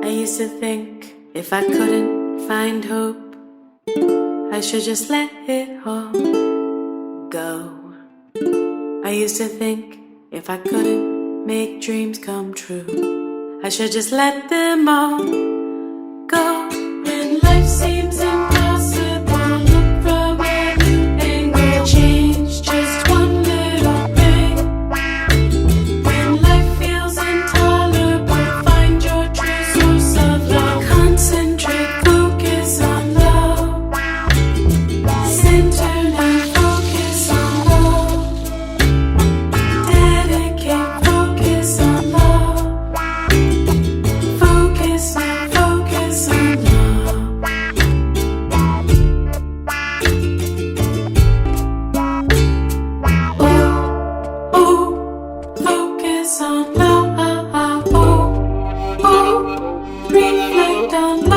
I used to think if I couldn't find hope, I should just let it all go. I used to think if I couldn't make dreams come true, I should just let them all go. When life seems impossible, look from a new angle. Change just one little thing. When life feels intolerable, find your true source of love. Concentrate, focus on love. Center and focus on love. Dedicate, focus on love. Focus on love. Oh, oh, focus on love. Oh, oh, reflect on love.